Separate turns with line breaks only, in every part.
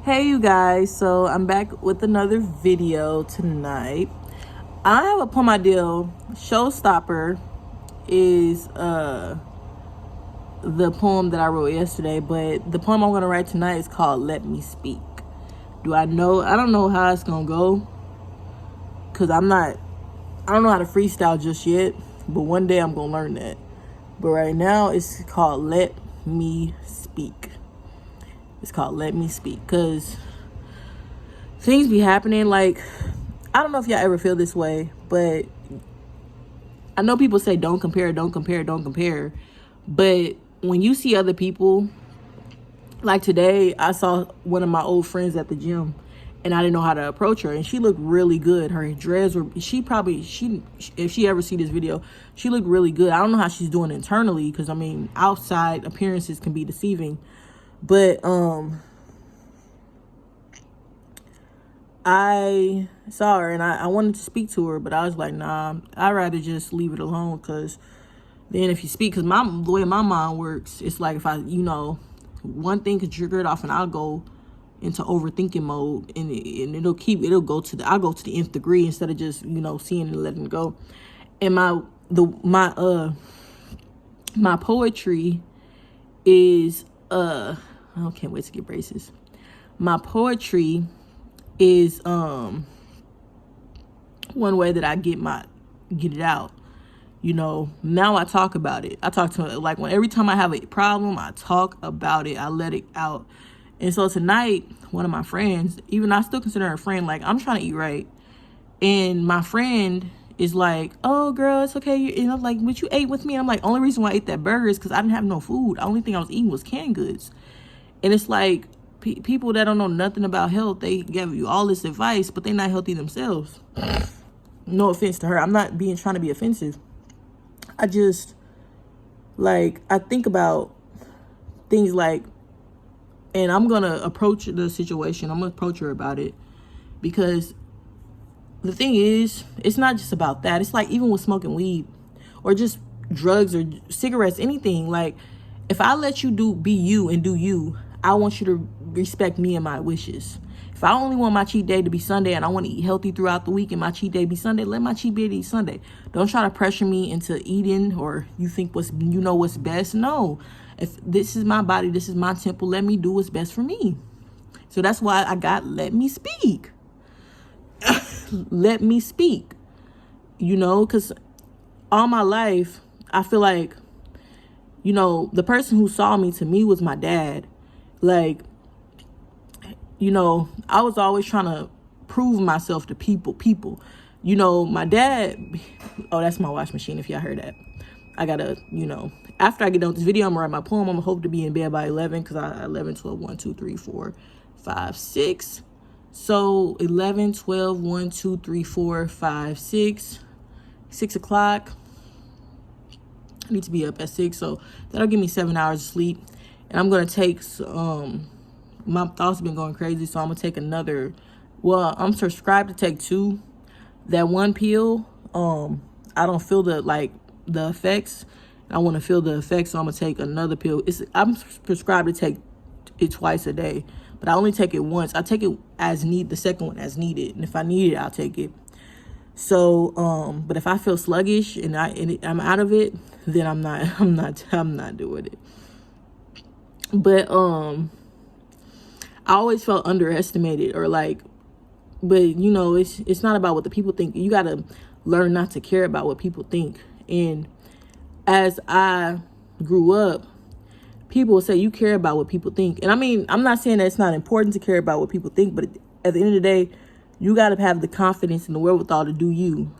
Hey you guys, so I'm back with another video tonight. I have a poem ideal. Showstopper is the poem that I wrote yesterday, but the poem I'm gonna write tonight is called Let Me Speak. I don't know how it's gonna go, because I don't know how to freestyle just yet, but one day I'm gonna learn that. But right now it's called Let Me Speak. It's called Let Me Speak, because things be happening. Like, I don't know if y'all ever feel this way, but I know people say don't compare, don't compare, don't compare. But when you see other people, like today, I saw one of my old friends at the gym and I didn't know how to approach her, and she looked really good. Her dreads were, if she ever see this video, she looked really good. I don't know how she's doing internally, because I mean, outside appearances can be deceiving. But I saw her and I wanted to speak to her, but I was like, nah, I'd rather just leave it alone, because then if you speak, because the way my mind works, it's like if I, one thing could trigger it off and I'll go into overthinking mode, and I'll go to the nth degree instead of just, seeing it and letting it go. And my poetry is, I can't wait to get braces. My poetry is one way that I get it out. Now I talk about it. I talk to, like, every time I have a problem, I talk about it. I let it out. And so tonight, one of my friends, even I still consider her a friend, like, I'm trying to eat right. And my friend is like, oh girl, it's okay. And I'm like, but you ate with me. And I'm like, only reason why I ate that burger is because I didn't have no food. The only thing I was eating was canned goods. And it's like, people that don't know nothing about health, they give you all this advice, but they're not healthy themselves. No offense to her. I'm not trying to be offensive. I just, like, I think about things like, and I'm going to approach the situation. I'm going to approach her about it, because the thing is, it's not just about that. It's like, even with smoking weed or just drugs or cigarettes, anything, like, if I let you be you and do you, I want you to respect me and my wishes. If I only want my cheat day to be Sunday and I want to eat healthy throughout the week and my cheat day be Sunday, let my cheat day be Sunday. Don't try to pressure me into eating, or you think what's best. No. If this is my body, this is my temple, let me do what's best for me. So that's why I got Let Me Speak. Let me speak. Because all my life, I feel like, the person who saw me, to me, was my dad. Like, I was always trying to prove myself to people. My dad, oh, that's my wash machine, if y'all heard that. I gotta, after I get done with this video, I'm gonna write my poem. I'm gonna hope to be in bed by 11, because 11, 12, 1, 2, 3, 4, 5, 6. So 11, 12, 1, 2, 3, 4, 5, 6, 6 o'clock. I need to be up at 6, so that'll give me 7 hours of sleep. And I'm gonna take, my thoughts have been going crazy, so I'm gonna take another. Well, I'm subscribed to take 2. That one pill, I don't feel the effects. I want to feel the effects, so I'm gonna take another pill. I'm prescribed to take it twice a day, but I only take it once. I take it as need, the second one as needed, and if I need it, I'll take it. So, but if I feel sluggish and I'm out of it, then I'm not doing it. But I always felt underestimated, or like, but it's not about what the people think. You gotta learn not to care about what people think. And as I grew up, people will say, you care about what people think. And I mean, I'm not saying that it's not important to care about what people think, but at the end of the day, you got to have the confidence and the wherewithal to do you.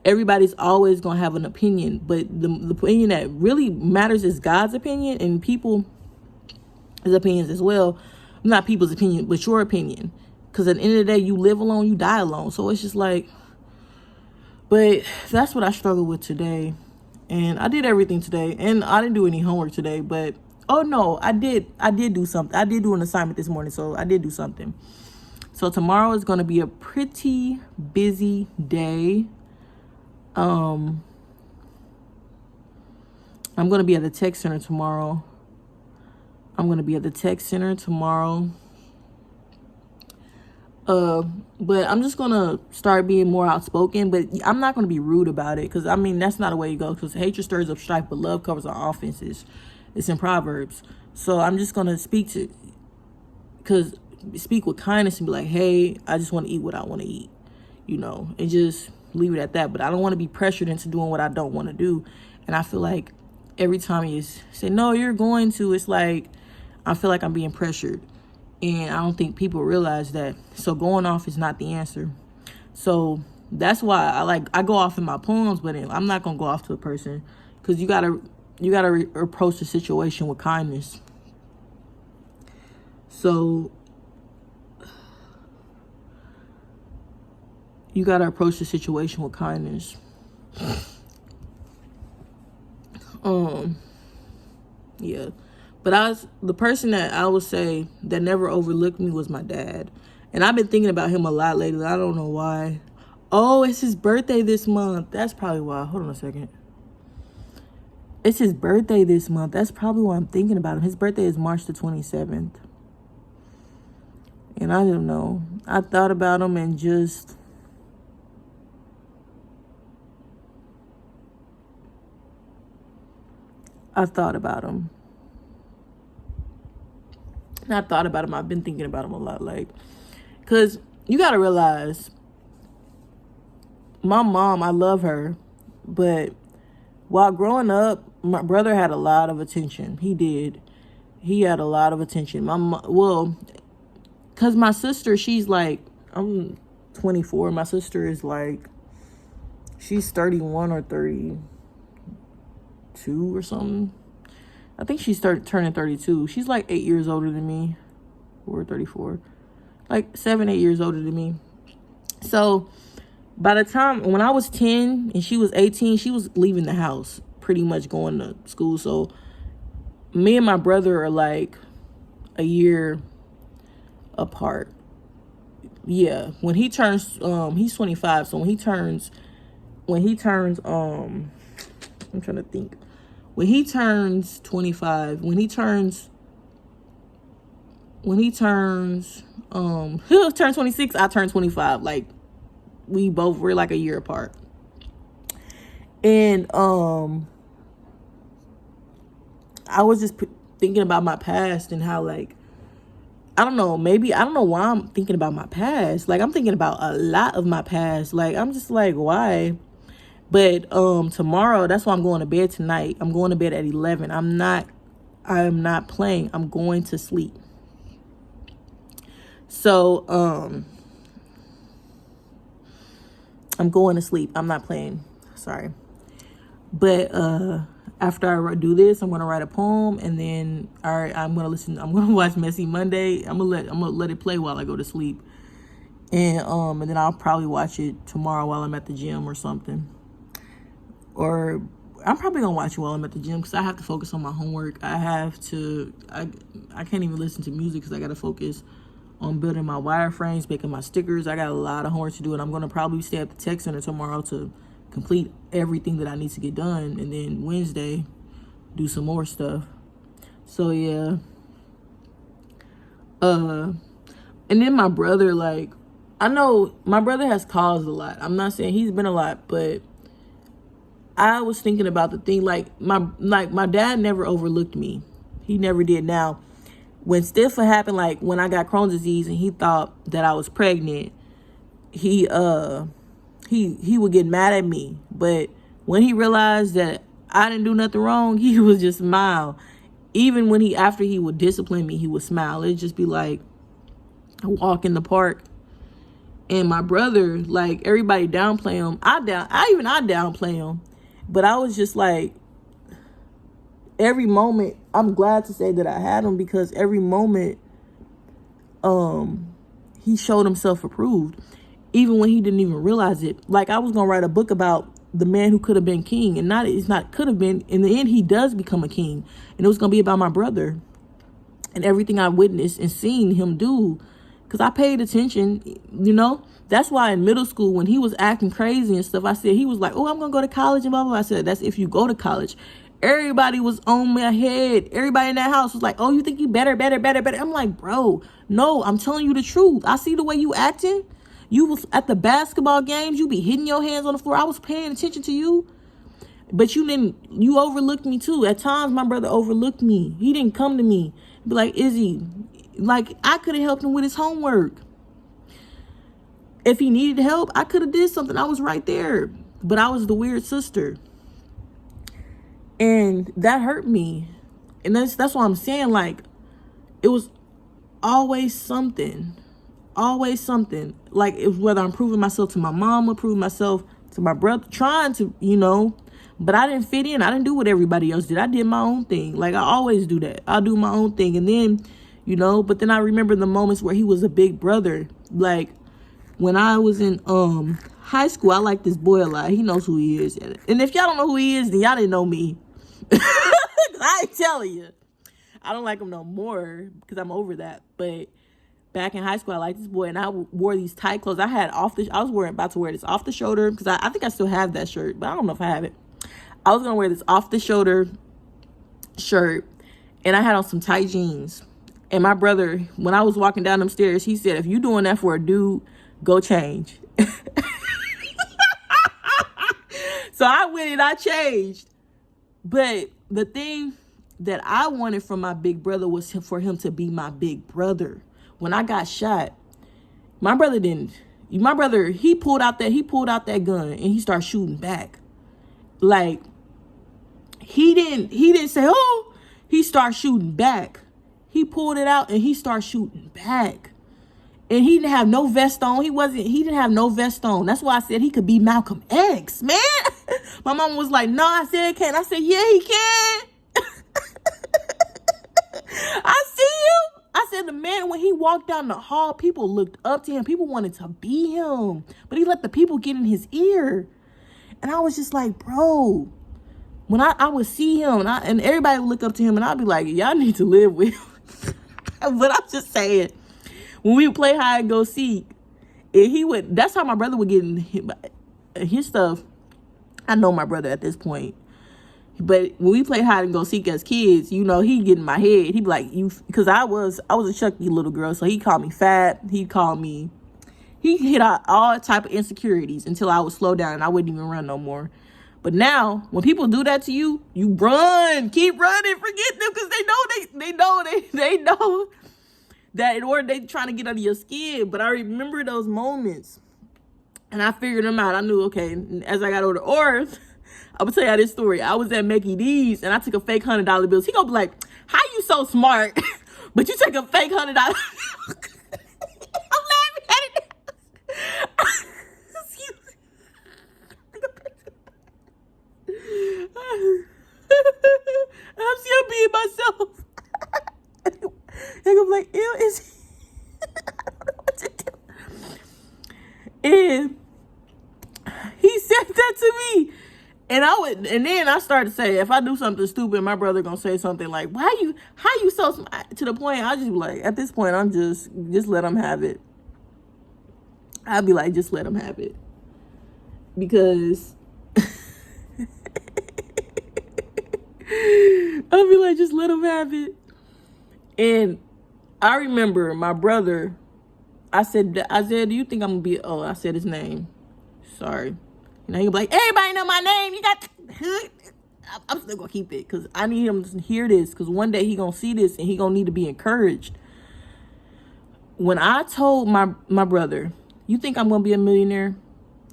Everybody's always going to have an opinion, but the opinion that really matters is God's opinion, and people's opinions as well. Not people's opinion, but your opinion. Because at the end of the day, you live alone, you die alone. So it's just like, but that's what I struggled with today. And I did everything today, and I didn't do any homework today, but oh no, I did do something. I did do an assignment this morning, so I did do something. So tomorrow is going to be a pretty busy day. I'm going to be at the tech center tomorrow. But I'm just gonna start being more outspoken, but I'm not gonna be rude about it, because I mean that's not a way to go, because hatred stirs up strife but love covers our offenses. It's in Proverbs. So I'm just gonna speak with kindness and be like, hey, I just want to eat what I want to eat, and just leave it at that. But I don't want to be pressured into doing what I don't want to do. And I feel like every time you say no, you're going to, it's like I feel like I'm being pressured. And I don't think people realize that. So going off is not the answer. So that's why I go off in my poems, but I'm not gonna go off to a person, because you gotta approach the situation with kindness. So you gotta approach the situation with kindness. Yeah. But the person that I would say that never overlooked me was my dad. And I've been thinking about him a lot lately. I don't know why. Oh, it's his birthday this month. That's probably why. Hold on a second. It's his birthday this month. That's probably why I'm thinking about him. His birthday is March the 27th. And I don't know. I thought about him and just... I thought about him. I've been thinking about him a lot. Like, because you got to realize, my mom, I love her. But while growing up, my brother had a lot of attention. He did. He had a lot of attention. Because my sister, she's like, I'm 24. My sister is like, she's 31 or 32 or something. I think she started turning 32. She's like 8 years older than me. Or 34. Like 7, 8 years older than me. So by the time, when I was 10 and she was 18, she was leaving the house, pretty much going to school. So me and my brother are like a year apart. Yeah. When he turns, he's 25. So when he turns, I'm trying to think. When he turns 25, he'll turn 26, I turn 25. Like, we're like a year apart. And I was just thinking about my past and how, like, I don't know why I'm thinking about my past. Like, I'm thinking about a lot of my past. Like, I'm just like, why? But tomorrow, that's why I'm going to bed tonight. I'm going to bed at 11. I am not playing. I'm going to sleep. So I'm going to sleep. I'm not playing. Sorry. But after I do this, I'm gonna write a poem, and then I'm gonna watch Messy Monday. I'm gonna let it play while I go to sleep. And then I'll probably watch it tomorrow while I'm at the gym or something. Or I'm probably gonna watch it while I'm at the gym, because I have to focus on my homework. I can't even listen to music because I gotta focus on building my wireframes, making my stickers. I got a lot of homework to do, and I'm gonna probably stay at the tech center tomorrow to complete everything that I need to get done, and then Wednesday do some more stuff. So yeah. And then my brother, like, I know my brother has caused a lot. I'm not saying he's been a lot, but I was thinking about the thing, like my dad never overlooked me. He never did. Now, when Stiffa happened, like when I got Crohn's disease and he thought that I was pregnant, he would get mad at me. But when he realized that I didn't do nothing wrong, he would just smile. Even when after he would discipline me, he would smile. It'd just be like a walk in the park. And my brother, like, everybody downplay him. I downplay him. But I was just like, every moment, I'm glad to say that I had him, because every moment, he showed himself approved, even when he didn't even realize it. Like, I was gonna write a book about the man who could have been king, and could have been. In the end, he does become a king, and it was gonna be about my brother and everything I witnessed and seen him do, because I paid attention, That's why in middle school, when he was acting crazy and stuff, I said, he was like, oh, I'm going to go to college and blah, blah, blah. I said, that's if you go to college. Everybody was on my head. Everybody in that house was like, oh, you think you better. I'm like, bro, no, I'm telling you the truth. I see the way you acting. You was at the basketball games. You be hitting your hands on the floor. I was paying attention to you. But you overlooked me too. At times, my brother overlooked me. He didn't come to me. Be like, Izzy, like, I could have helped him with his homework. If he needed help, I could have did something. I was right there. But I was the weird sister. And that hurt me. And that's what I'm saying. Like, it was always something. Always something. Like, it was whether I'm proving myself to my mom or proving myself to my brother. Trying to, But I didn't fit in. I didn't do what everybody else did. I did my own thing. Like, I always do that. I'll do my own thing. And then, but then I remember the moments where he was a big brother. Like, when I was in high school, I like this boy a lot. He knows who he is. And if y'all don't know who he is, then y'all didn't know me. I ain't telling you. I don't like him no more because I'm over that. But back in high school, I liked this boy, and I wore these tight clothes. I was about to wear this off the shoulder because I think I still have that shirt, but I don't know if I have it. I was gonna wear this off the shoulder shirt, and I had on some tight jeans. And my brother, when I was walking down them stairs, he said, "If you doing that for a dude, go change." So I went and I changed. But the thing that I wanted from my big brother was for him to be my big brother. When I got shot, my brother he pulled out that gun and he started shooting back. Like, he didn't say, oh, he started shooting back. He pulled it out and he started shooting back. And he didn't have no vest on. He didn't have no vest on. That's why I said he could be Malcolm X, man. My mom was like, no, I said, can't. I said, yeah, he can. I see him. I said, the man, when he walked down the hall, people looked up to him. People wanted to be him. But he let the people get in his ear. And I was just like, bro, when I would see him and everybody would look up to him and I'd be like, y'all need to live with him. But I'm just saying, when we would play hide and go seek, that's how my brother would get in his stuff. I know my brother at this point. But when we play hide and go seek as kids, he'd get in my head. He'd be like, because I was a chunky little girl. So he called me fat. He hit out all type of insecurities until I would slow down and I wouldn't even run no more. But now, when people do that to you, you run, keep running, forget them, because they know that in order they trying to get under your skin. But I remember those moments, and I figured them out. I knew, okay, as I got older. Or I'm gonna tell you this story. I was at Mickey D's and I took a fake $100 bill. He gonna be like, "How you so smart, but you take a fake $100?" I'm laughing at it. I'm still being myself. They're gonna be like, ew, is he? I don't know what to do. And he said that to me. And then I started to say, if I do something stupid, my brother gonna say something like, how you so smart? To the point, I just be like, at this point, I'm just let him have it. I'll be like, just let him have it. Because I'll be like, just let him have it. And I remember my brother, I said, Isaiah, do you think I'm gonna be, I said his name. Sorry. He'll be like, everybody know my name. You got, I'm still gonna keep it because I need him to hear this, because one day he gonna see this and he gonna need to be encouraged. When I told my brother, you think I'm gonna be a millionaire?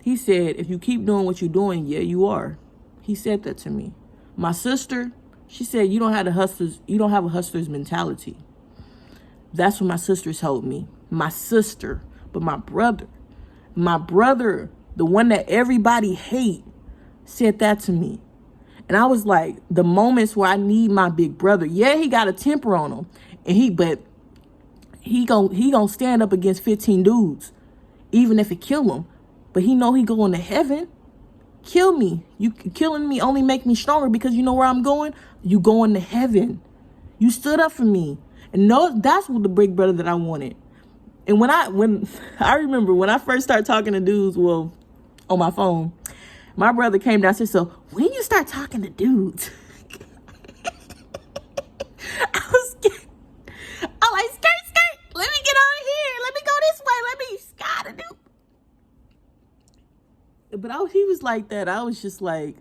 He said, if you keep doing what you're doing, yeah, you are. He said that to me. My sister, she said, you don't have a hustler's mentality. That's what my sisters told me. My sister, but my brother, the one that everybody hate, said that to me. And I was like, the moments where I need my big brother, yeah, he got a temper on him, but he gonna stand up against 15 dudes, even if it kill him. But he know he going to heaven. Kill me. You killing me only make me stronger, because you know where I'm going? You going to heaven. You stood up for me. And no, that's what the big brother that I wanted. And when I remember when I first started talking to dudes, well, on my phone, my brother came down and said, so when you start talking to dudes? I was scared. I'm like, skirt, skirt. Let me get out of here. Let me go this way. Let me gotta do. But he was like that. I was just like,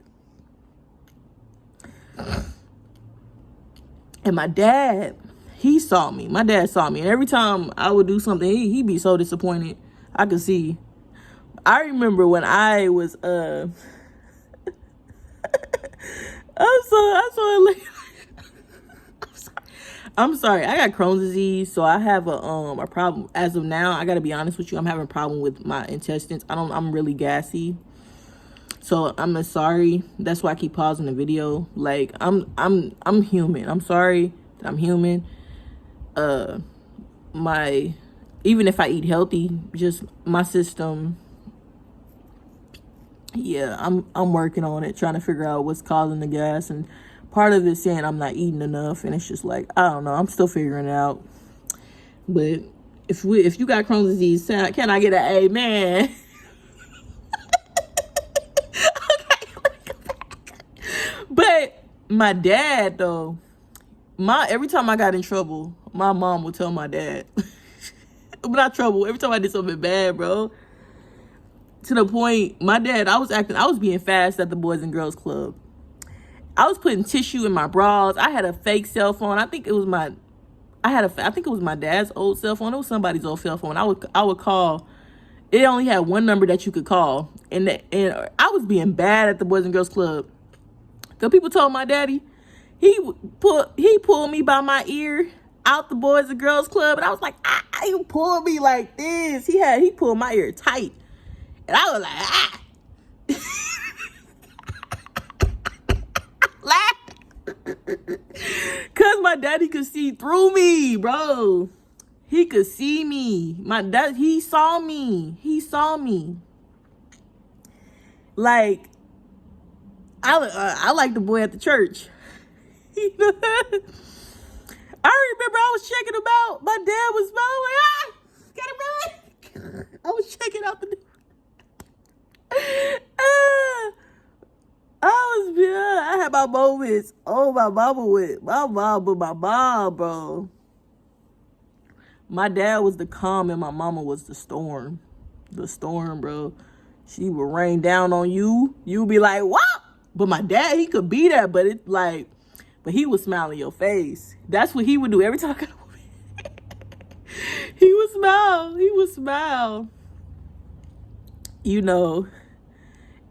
and my dad, he saw me. My dad saw me. And every time I would do something, he'd be so disappointed. I could see. I remember when I was, I'm sorry. I got Crohn's disease, so I have a problem. As of now, I gotta be honest with you. I'm having a problem with my intestines. I'm really gassy. So I'm sorry. That's why I keep pausing the video. Like I'm human. I'm sorry that I'm human. Even if I eat healthy, just my system. Yeah, I'm working on it, trying to figure out what's causing the gas, and part of it saying I'm not eating enough, and it's just like, I don't know, I'm still figuring it out. But if you got Crohn's disease, can I get an amen? But my dad though, every time I got in trouble, my mom would tell my dad. Not trouble, every time I did something bad, bro. To the point, my dad, I was being fast at the Boys and Girls Club. I was putting tissue in my bras. I had a fake cell phone. I think it was my dad's old cell phone. It was somebody's old cell phone. I would call. It only had one number that you could call, and I was being bad at the Boys and Girls Club. The people told my daddy, he pulled me by my ear out the Boys and Girls Club, and I was like, he pulled me like this. He pulled my ear tight. And I was like, laughing. Cause my daddy could see through me, bro. He could see me. He saw me. He saw me. Like, I like the boy at the church. I remember I was checking him out. My dad was like, gotta run. I was checking out the door. I had my moments. Oh, my mama with my mom, bro. My dad was the calm and my mama was the storm. The storm, bro. She would rain down on you. You'd be like, what? But my dad, he could be that, but he would smile in your face. That's what he would do every time I got away. He would smile. He would smile. You know.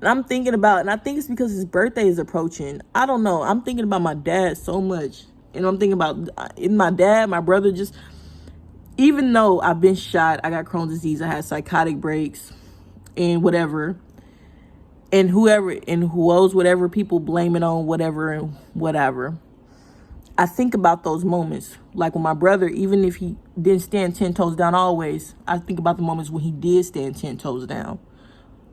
And I'm thinking about, and I think it's because his birthday is approaching. I don't know. I'm thinking about my dad so much. And I'm thinking about my dad, my brother, just, even though I've been shot, I got Crohn's disease, I had psychotic breaks and whatever. And whatever people blame it on, whatever and whatever. I think about those moments. Like when my brother, even if he didn't stand 10 toes down always, I think about the moments when he did stand 10 toes down.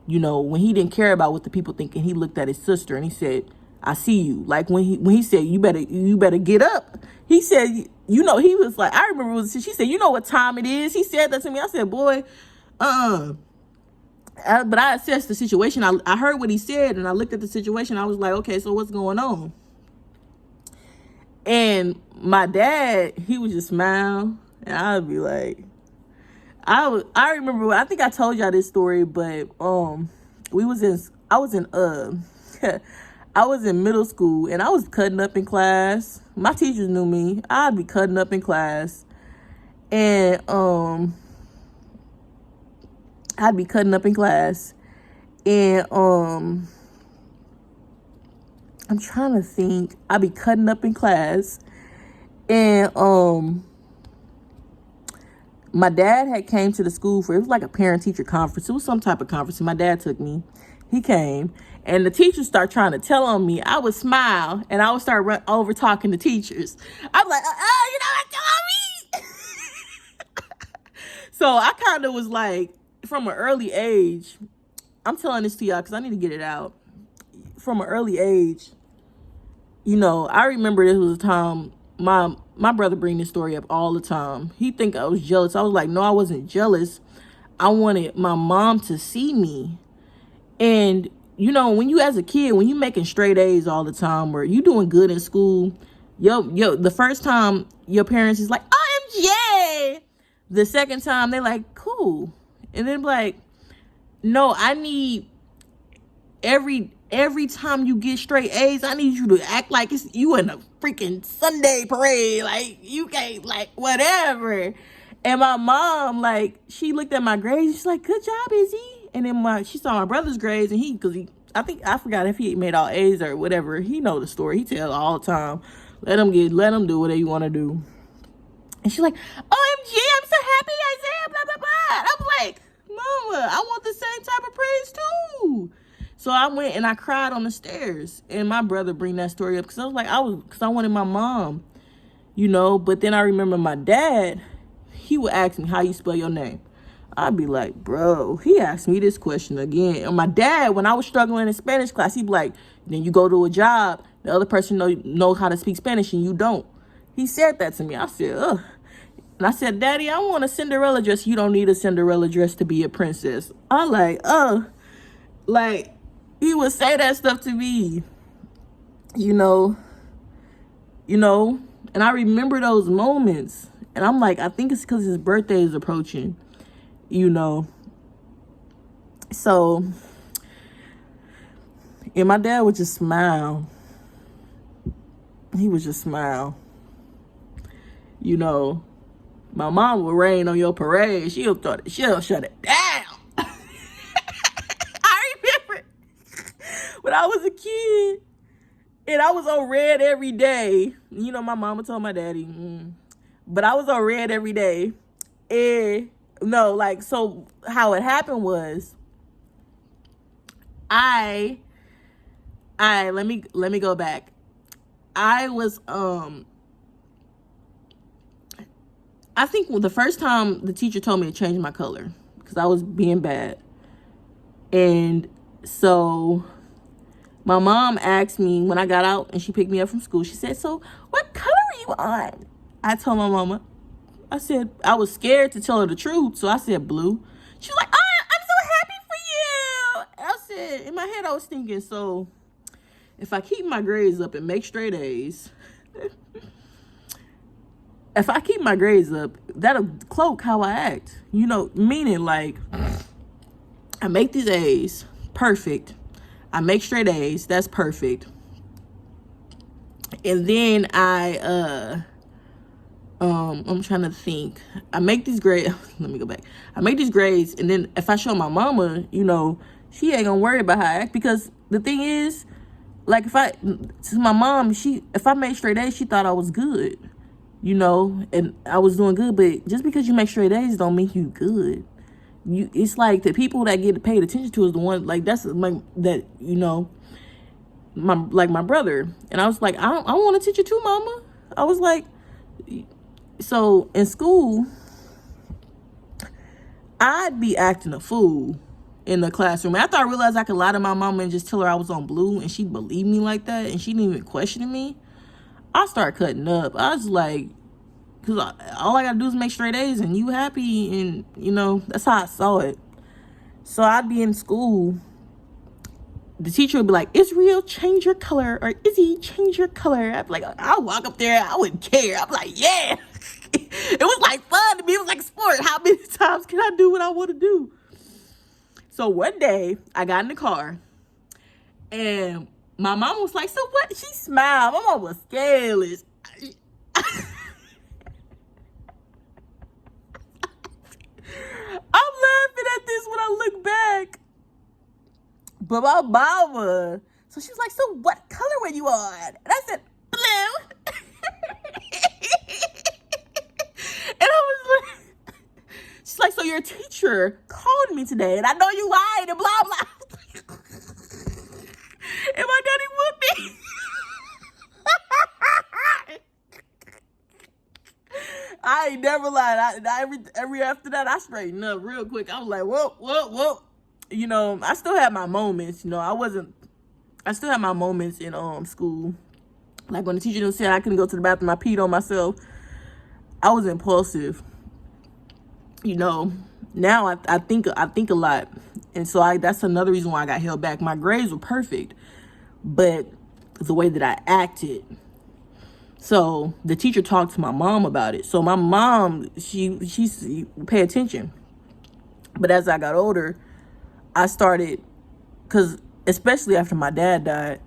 You know, when he didn't care about what the people think, and he looked at his sister and he said, I see you. Like when he said, you better get up. He said, he was like, I remember she said, you know what time it is? He said that to me. I said, boy, but I assessed the situation. I heard what he said and I looked at the situation. I was like, okay, so what's going on? And my dad, he would just smile and I would be like, I remember, I think I told y'all this story, but I was in middle school and I was cutting up in class. My teachers knew me. I'd be cutting up in class. And I'd be cutting up in class. And I'm trying to think. I'd be cutting up in class. And my dad had came to the school it was like a parent-teacher conference. It was some type of conference. And my dad took me. He came. And the teachers start trying to tell on me. I would smile. And I would start over talking to teachers. I'm like, you know what, tell me. So I kind of was like, from an early age, I'm telling this to y'all because I need to get it out. From an early age, I remember there was a time my brother bring this story up all the time. He think I was jealous. I was like, no, I wasn't jealous. I wanted my mom to see me. And, when you as a kid, when you making straight A's all the time or you doing good in school, The first time your parents is like, OMG. The second time they like, cool. And then like, no, I need every time you get straight A's, I need you to act like it's you in a freaking Sunday parade. Like, you can't, like, whatever. And my mom, like, she looked at my grades. She's like, good job, Izzy. And then she saw my brother's grades, and I forgot if he made all A's or whatever. He know the story. He tell all the time. Let him do what they want to do. And she's like, OMG, I'm so happy, Isaiah, blah, blah, blah. I'm like, Mama, I want the same type of praise too. So I went and I cried on the stairs. And my brother bring that story up because I wanted my mom, But then I remember my dad, he would ask me, how you spell your name? I'd be like, bro, he asked me this question again. And my dad, when I was struggling in Spanish class, he'd be like, then you go to a job, the other person knows how to speak Spanish and you don't. He said that to me. I said, ugh. And I said, Daddy, I want a Cinderella dress. You don't need a Cinderella dress to be a princess. I'm like, like, he would say that stuff to me, and I remember those moments. And I'm like, I think it's because his birthday is approaching, So, and my dad would just smile. He would just smile. My mom would rain on your parade. She'll shut it down. I remember when I was a kid and I was on red every day. My mama told my daddy, but I was on red every day. And so how it happened was let me go back. I was, I think the first time the teacher told me to change my color because I was being bad. And so my mom asked me when I got out and she picked me up from school, she said, so what color are you on? I told my mama, I said, I was scared to tell her the truth. So I said blue. She was like, oh, I'm so happy for you. I said, in my head, I was thinking, so if I keep my grades up and make straight A's, if I keep my grades up, that'll cloak how I act, meaning like I make these A's, perfect. I make straight A's, that's perfect. And then I'm trying to think. I make these grades. Let me go back. I make these grades, and then if I show my mama, she ain't gonna worry about how I act because the thing is, like my mom, if I made straight A's, she thought I was good. And I was doing good, but just because you make straight A's don't mean you good. It's like the people that get paid attention to is the one, like, that's like that, my brother. And I was like, I want a teacher too, mama. I was like, so in school, I'd be acting a fool in the classroom. After I realized I could lie to my mama and just tell her I was on blue and she'd believe me like that and she didn't even question me, I started cutting up. I was like, because all I got to do is make straight A's and you happy. And, that's how I saw it. So I'd be in school. The teacher would be like, Israel, change your color. Or Izzy, change your color. I'd be like, I'll walk up there. I wouldn't care. I'd be like, yeah. It was like fun to me. It was like sport. How many times can I do what I want to do? So one day I got in the car and my mom was like, so what? She smiled. My mom was scandalous. I'm laughing at this when I look back. But my mama, so she was like, so what color were you on? And I said, blue. And I was like, she's like, so your teacher called me today and I know you lied and blah, blah. And my daddy whooped me. I ain't never lied. Every after that, I straightened up real quick. I was like, whoa. I still had my moments. I still had my moments in school. Like when the teacher said I couldn't go to the bathroom, I peed on myself. I was impulsive. Now I think a lot. And so that's another reason why I got held back. My grades were perfect, but the way that I acted, So the teacher talked to my mom about it. So my mom, she's pay attention. But as I got older, I started, because especially after my dad died,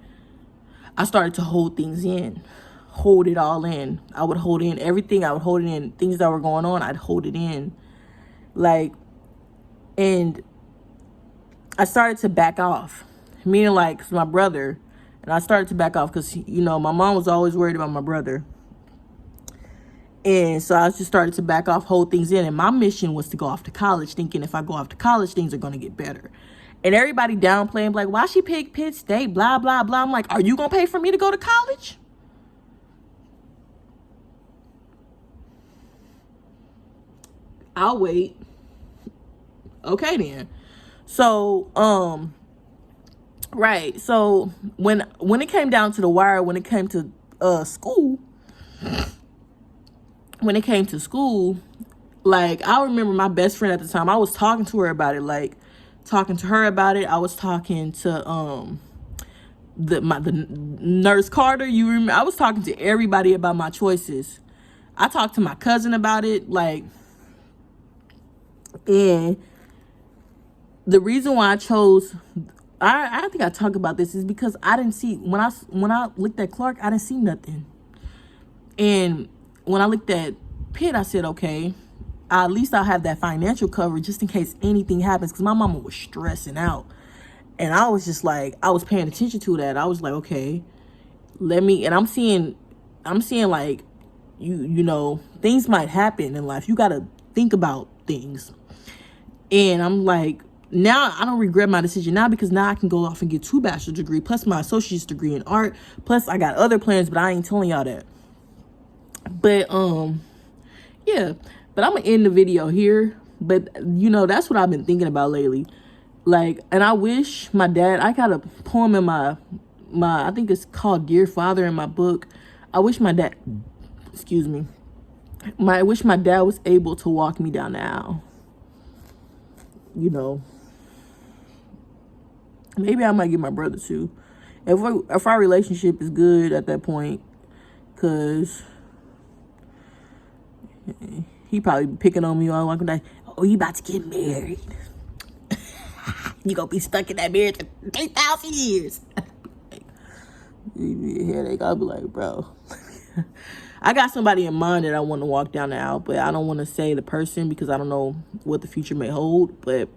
I started to hold things in, hold it all in. I would hold in everything. I would hold it in. Things that were going on, I'd hold it in. Like, and I started to back off. Meaning, like, my brother, and I started to back off because, you know, my mom was always worried about my brother. And so I just started to back off, hold things in. And my mission was to go off to college, thinking if I go off to college, things are going to get better. And everybody downplaying, like, why she pick Pitt State, blah, blah, blah. I'm like, are you going to pay for me to go to college? I'll wait. Okay, then. So, right. So when it came down to the wire, when it came to school, like, I remember my best friend at the time, I was talking to her about it, I was talking to the nurse Carter, you remember, I was talking to everybody about my choices. I talked to my cousin about it, like, and the reason why I chose, I think I talked about this, is because I didn't see, when I looked at Clark, I didn't see nothing. And when I looked at Pitt, I said, okay, at least I'll have that financial cover just in case anything happens, because my mama was stressing out. And I was just like, I was paying attention to that. I was like, okay, and I'm seeing like, you know, things might happen in life. You got to think about things. And I'm like, now I don't regret my decision now, because now I can go off and get 2 bachelor's degrees plus my associate's degree in art. Plus I got other plans, but I ain't telling y'all that. But yeah, but I'm gonna end the video here. But you know, that's what I've been thinking about lately. Like, and I wish my dad, I got a poem in my I think it's called Dear Father in my book. I wish my dad, excuse me, I wish my dad was able to walk me down the aisle. You know, maybe I might get my brother too, if our relationship is good at that point, because he probably be picking on me all walking down. Oh, you about to get married? You gonna be stuck in that marriage for 3,000 years? Headache. I'll be like, bro. I got somebody in mind that I want to walk down the aisle, but I don't want to say the person because I don't know what the future may hold. But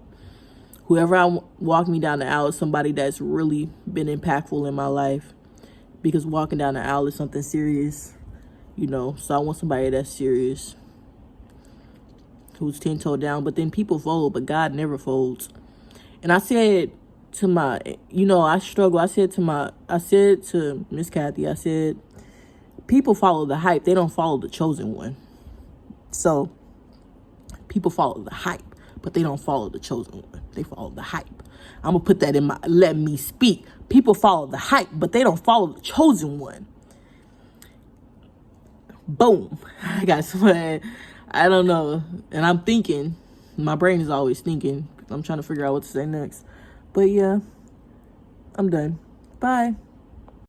whoever walk me down the aisle is somebody that's really been impactful in my life, because walking down the aisle is something serious, you know. So I want somebody that's serious, who's 10-toe down. But then people fold, but God never folds. And I said to my, you know, I struggle. I said to Miss Kathy, I said, people follow the hype. They don't follow the chosen one. So people follow the hype, but they don't follow the chosen one. They follow the hype. I'm going to put that in my, let me speak. People follow the hype, but they don't follow the chosen one. Boom. I got somebody, I don't know. And I'm thinking, my brain is always thinking. I'm trying to figure out what to say next. But yeah, I'm done. Bye.